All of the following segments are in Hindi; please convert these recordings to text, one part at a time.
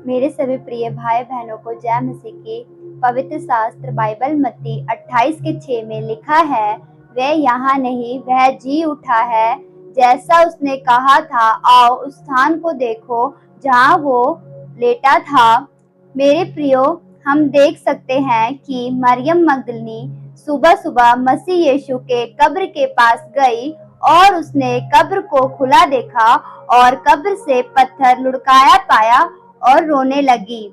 मेरे सभी प्रिय भाई बहनों को जय मसीह की। पवित्र शास्त्र बाइबल मत्ती 28:6 में लिखा है, वह यहाँ नहीं, वह जी उठा है, जैसा उसने कहा था। आओ उस स्थान को देखो जहाँ वो लेटा था। मेरे प्रियो, हम देख सकते हैं कि मरियम मगदलिनी सुबह सुबह मसीह यीशु के कब्र के पास गई और उसने कब्र को खुला देखा और कब्र से पत्थर लुढ़काया पाया और रोने लगी।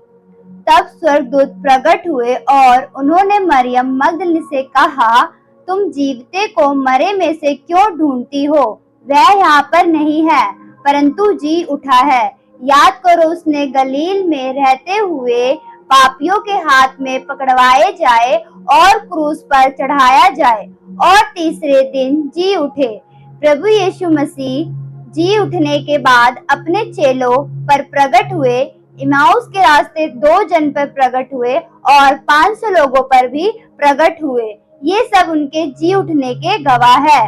तब स्वर्गदूत प्रकट हुए और उन्होंने मरियम मगदलिनी से कहा, तुम जीवते को मरे में से क्यों ढूंढती हो? वह यहाँ पर नहीं है, परंतु जी उठा है। याद करो, उसने गलील में रहते हुए पापियों के हाथ में पकड़वाए जाए और क्रूस पर चढ़ाया जाए और तीसरे दिन जी उठे। प्रभु यीशु मसीह जी उठने के बाद अपने चेलों पर प्रकट हुए, इमाउस के रास्ते 2 जन पर प्रकट हुए और 500 लोगों पर भी प्रकट हुए। ये सब उनके जी उठने के गवाह है।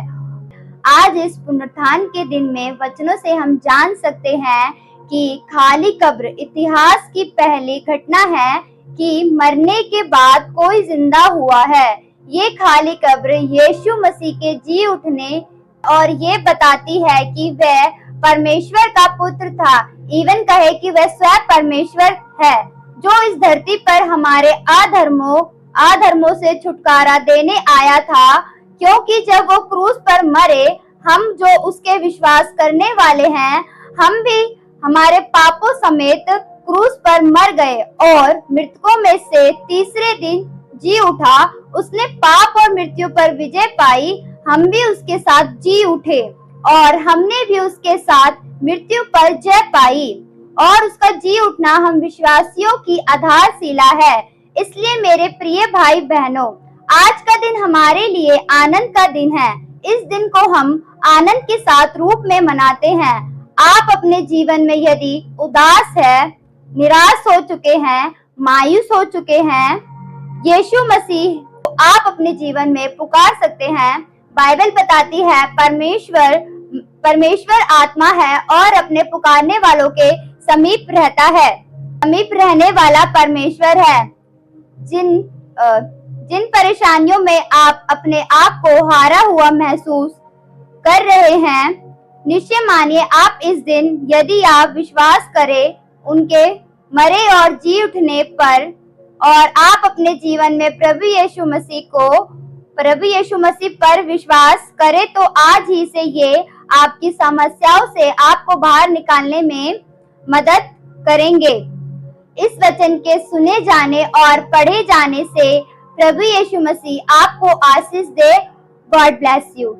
आज इस पुनरुत्थान के दिन में वचनों से हम जान सकते हैं कि खाली कब्र इतिहास की पहली घटना है कि मरने के बाद कोई जिंदा हुआ है। ये खाली कब्र यीशु मसीह के जी उठने और ये बताती है कि वह परमेश्वर का पुत्र था। इवन कहे कि वह स्वयं परमेश्वर है, जो इस धरती पर हमारे अधर्मों से छुटकारा देने आया था। क्योंकि जब वो क्रूस पर मरे, हम जो उसके विश्वास करने वाले हैं, हम भी हमारे पापों समेत क्रूस पर मर गए और मृतकों में से तीसरे दिन जी उठा। उसने पाप और मृत्यु पर विजय पाई। हम भी उसके साथ जी उठे और हमने भी उसके साथ मृत्यु पर जय पाई। और उसका जी उठना हम विश्वासियों की आधारशिला है। इसलिए मेरे प्रिय भाई बहनों, आज का दिन हमारे लिए आनंद का दिन है। इस दिन को हम आनंद के साथ रूप में मनाते हैं। आप अपने जीवन में यदि उदास है, निराश हो चुके हैं, मायूस हो चुके हैं, यीशु मसीह को आप अपने जीवन में पुकार सकते हैं। बाइबल बताती है परमेश्वर आत्मा है और अपने पुकारने वालों के समीप रहता है। समीप रहने वाला परमेश्वर है। जिन परेशानियों में आप अपने आप को हारा हुआ महसूस कर रहे हैं, निश्चय मानिए आप इस दिन, यदि आप विश्वास करें उनके मरे और जी उठने पर और आप अपने जीवन में प्रभु यीशु मसीह पर विश्वास करें, तो आज ही से ये आपकी समस्याओं से आपको बाहर निकालने में मदद करेंगे। इस वचन के सुने जाने और पढ़े जाने से प्रभु यीशु मसीह आपको आशीष दे। God bless you.